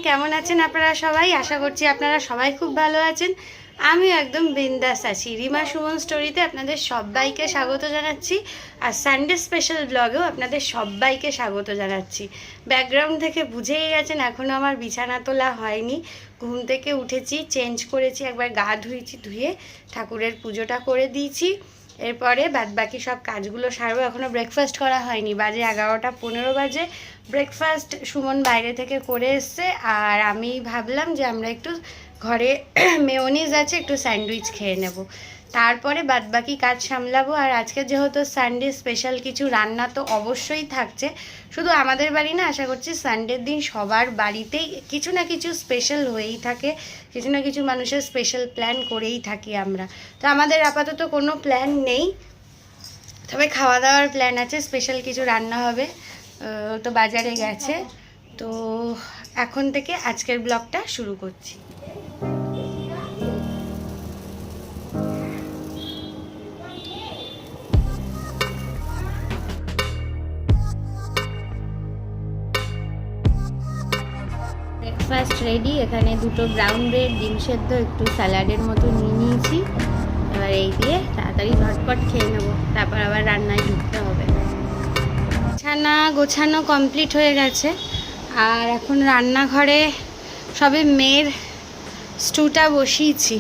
কেমন আছেন আপনারা সবাই? আশা করছি আপনারা সবাই খুব ভালো আছেন। আমিও একদম বিন্দাস আছি। রিমা সুমন স্টোরিতে আপনাদের সবাইকে স্বাগত জানাচ্ছি। আর সানডে স্পেশাল ব্লগেও আপনাদের সবাইকে স্বাগত জানাচ্ছি। ব্যাকগ্রাউন্ড থেকে বুঝেই গেছেন এখনও আমার বিছানা তোলা হয়নি। ঘুম থেকে উঠেছি, চেঞ্জ করেছি, একবার গা ধুয়েছি, ধুয়ে ঠাকুরের পুজোটা করে দিয়েছি। এরপরে বাদবাকি সব কাজগুলো সারবো। এখনও ব্রেকফাস্ট করা হয়নি, বাজে 11:15 বাজে। ব্রেকফাস্ট সুমন বাইরে থেকে করে এসছে, আর আমি ভাবলাম যে আমরা একটু ঘরে মেয়োনিজ আছে, একটু স্যান্ডউইচ খেয়ে নেব, তারপরে বাদবাকি কাজ সামলাবো। আর আজকে যেহেতু সানডে স্পেশাল কিছু রান্না তো অবশ্যই থাকছে। শুধু আমাদের বাড়ি না, আশা করছি সানডের দিন সবার বাড়িতেই কিছু না কিছু স্পেশাল হয়েই থাকে, কিছু না কিছু মানুষের স্পেশাল প্ল্যান করেই থাকি আমরা। তো আমাদের আপাতত কোনো প্ল্যান নেই, তবে খাওয়া দাওয়ার প্ল্যান আছে, স্পেশাল কিছু রান্না হবে। তো বাজারে গেছে, তো এখন থেকে আজকের ব্লগটা শুরু করছি। Breakfast ready. এখানে দুটো ব্রাউন ব্রেড, ডিম সেদ্ধ, একটু স্যালাডের মতো নিয়ে নিয়েছি। এবার এই দিয়ে তাড়াতাড়ি ঝটপট খেয়ে নেবো, তারপর আবার রান্নায় ঢুকতে হবে। বিছানা গোছানো কমপ্লিট হয়ে গেছে, আর এখন রান্নাঘরে সবে মেয়ের স্টুটা বসিয়েছি।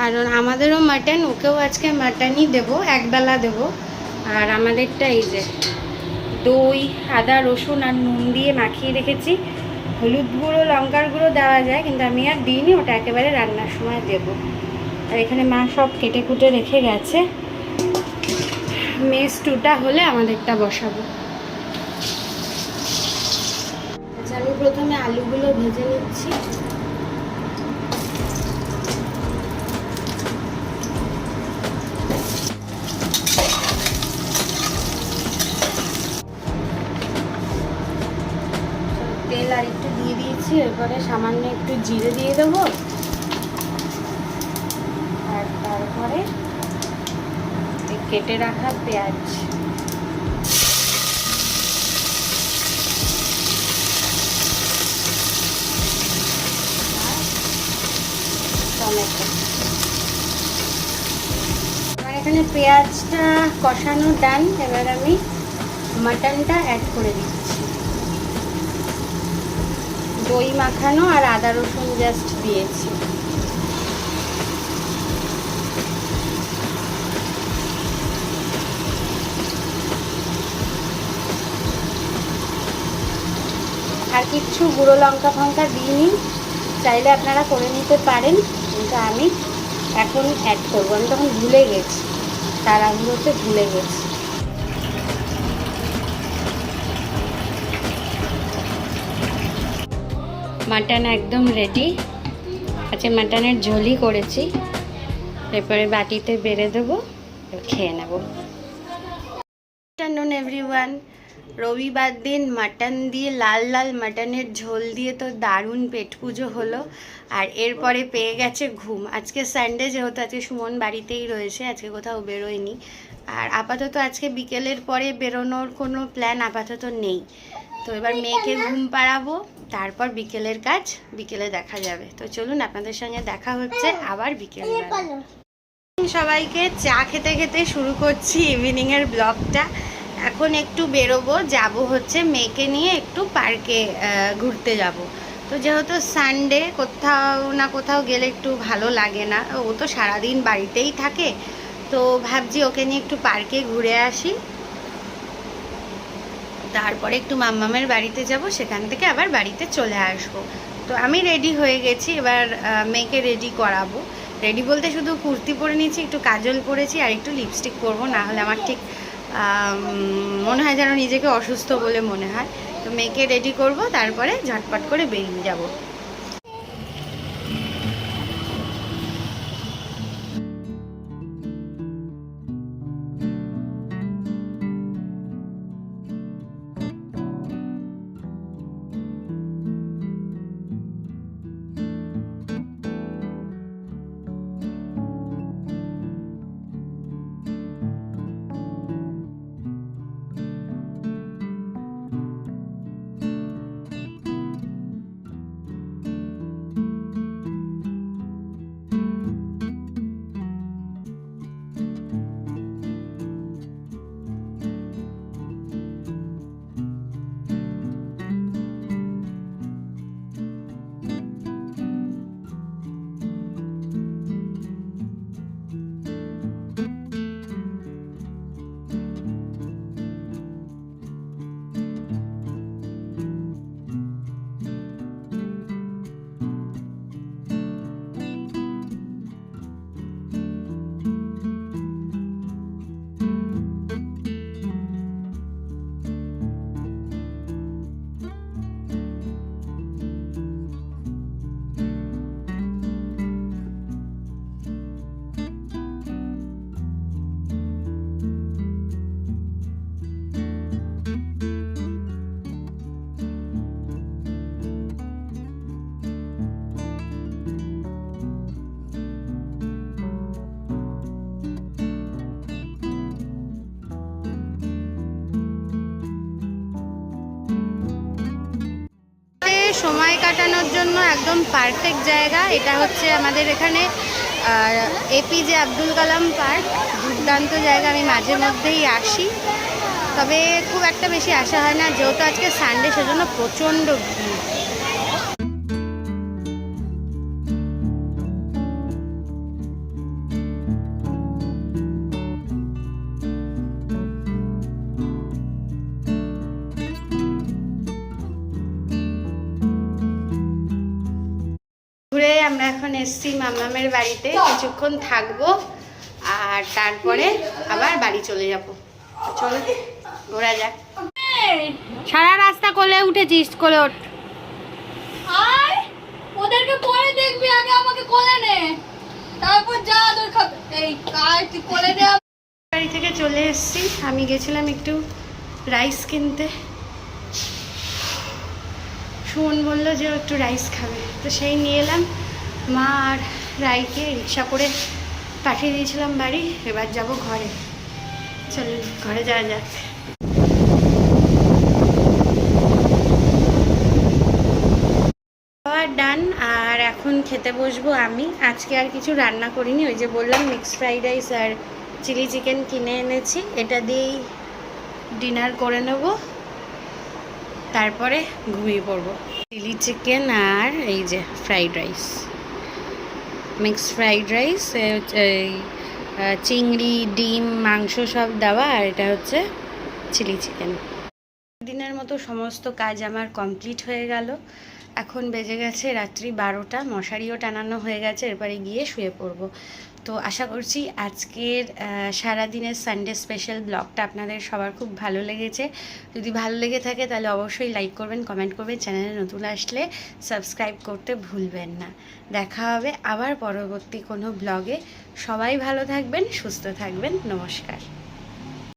আর আমাদেরও মাটন, ওকেও আজকে মাটনই দেবো, একবেলা দেবো। আর আমাদেরটা এই যে দই, আদা, রসুন আর নুন দিয়ে মাখিয়ে রেখেছি। হলুদ গুঁড়ো, লঙ্কার গুঁড়ো দেওয়া যায়, কিন্তু আমি আর দিইনি, ওটা একেবারে রান্নার সময় দেবো। আর এখানে মা সব কেটে কুটে রেখে গেছে। মেয়ে স্টুটা হলে আমাদেরটা বসাবো। আচ্ছা, আমি প্রথমে আলুগুলো ভেজে নিচ্ছি। তেল আর একটু দিয়ে দিয়েছি, এরপরে সামান্য একটু জিরে দিয়ে দেবো, আর তারপরে কেটে রাখা পেঁয়াজ, টমেটো। আমার এখানে পেঁয়াজটা কষানো ডান। এবার আমি মাটনটা অ্যাড করে দিচ্ছি। দই মাখানো আর আদা রসুন জাস্ট দিয়েছি। আর কিচ্ছু গুঁড়ো লঙ্কা ফঙ্কা দিইনি, চাইলে আপনারা করে নিতে পারেন, কিন্তু আমি এখন অ্যাড করবো। আমি তখন ভুলে গেছি, তাড়াহুড়োতে ভুলে গেছি। মাটন একদম রেডি আছে, মাটনের ঝোলই করেছি। এরপরে বাটিতে বেড়ে দেবো, খেয়ে নেব। Afternoon everyone. রবিবার দিন মাটন দিয়ে, লাল লাল মাটনের ঝোল দিয়ে তো দারুণ পেট পুজো হলো। আর এরপরে পেয়ে গেছে ঘুম। আজকে সানডে, যেহেতু আজকে সুমন বাড়িতেই রয়েছে, আজকে কোথাও বেরোয়নি। আর আপাতত আজকে বিকেলের পরে বেরোনোর কোনো প্ল্যান আপাতত নেই। তো এবার মেয়েকে ঘুম পাড়াবো, তারপর বিকেলের কাজ বিকেলে দেখা যাবে। তো চলুন, আপনাদের সঙ্গে দেখা হচ্ছে আবার বিকেলে। সবাইকে চা খেতে খেতে শুরু করছি ইভিনিংয়ের ব্লগটা। এখন একটু বেরোবো, যাব হচ্ছে মেয়েকে নিয়ে একটু পার্কে ঘুরতে যাব। তো যেহেতু সানডে, কোথাও না কোথাও গেলে একটু ভালো লাগে না, ও তো সারাদিন বাড়িতেই থাকে। তো ভাবছি ওকে নিয়ে একটু পার্কে ঘুরে আসি, তারপরে একটু মাম্মামের বাড়িতে যাব, সেখান থেকে আবার বাড়িতে চলে আসবো। তো আমি রেডি হয়ে গেছি, এবার মেয়েকে রেডি করাবো। রেডি বলতে শুধু কুর্তি পরে নিয়েছি, একটু কাজল পরেছি, আর একটু লিপস্টিক পরবো, না হলে আমার ঠিক মনে হয় যেন নিজেকে অসুস্থ বলে মনে হয়। তো মেয়েকে রেডি করব, তারপরে ঝটপট করে বেরিয়ে যাব। সময় কাটানোর জন্য একদম পারফেক্ট জায়গা। এটা হচ্ছে আমাদের এখানে এপিজে আব্দুল কালাম পার্ক, দুর্দান্ত জায়গা। আমি মাঝে মধ্যেই আসি, তবে খুব একটা বেশি আসা হয় না, যেহেতু আজকে সানডে সেজন্য প্রচণ্ড ভিড়। ঘুরে আমরা এখন এসছি মামামের বাড়িতে, কিছুক্ষণ থাকবো আর তারপরে আবার বাড়ি চলে যাব। চলো ঘোরা যাক। সারা রাস্তা কোলে উঠেছিস, কোলে ওঠ। ওদেরকে পরে দেখবি, আগে আমাকে কোলে নে, তারপর যা আদর খাবে। এই কার তুই কোলে দে। বাড়ি থেকে চলে এসছি। আমি গেছিলাম একটু রাইস কিনতে। সুমন বললো যে একটু রাইস খাবে, তো সেই নিয়ে এলাম। মা আর রাইকে রিক্সা করে পাঠিয়ে দিয়েছিলাম বাড়ি। এবার যাব ঘরে। চলুন ঘরে যাওয়া যাক। খাওয়া ডান, আর এখন খেতে বসবো আমি। আজকে আর কিছু রান্না করিনি, ওই যে বললাম মিক্সড ফ্রাইড রাইস আর চিলি চিকেন কিনে এনেছি, এটা দিয়েই ডিনার করে নেব, তারপরে ঘুমিয়ে পড়বো। চিলি চিকেন আর এই যে fried rice, mixed fried rice, চিংড়ি, ডিম, মাংস সব দেওয়া, আর এটা হচ্ছে চিলি চিকেন। দিনের মতো সমস্ত কাজ আমার কমপ্লিট হয়ে গেল। এখন বেজে গেছে রাত্রি 12টা, মশারিও টানানো হয়ে গেছে, এরপরে গিয়ে শুয়ে পড়ব। তো আশা করছি আজকের সারাদিনের সানডে স্পেশাল ব্লগটা আপনাদের সবার খুব ভালো লেগেছে। যদি ভালো লেগে থাকে তাহলে অবশ্যই লাইক করবেন, কমেন্ট করবেন, চ্যানেলে নতুন আসলে সাবস্ক্রাইব করতে ভুলবেন না। দেখা হবে আবার পরবর্তী কোনো ব্লগে। সবাই ভালো থাকবেন, সুস্থ থাকবেন। নমস্কার।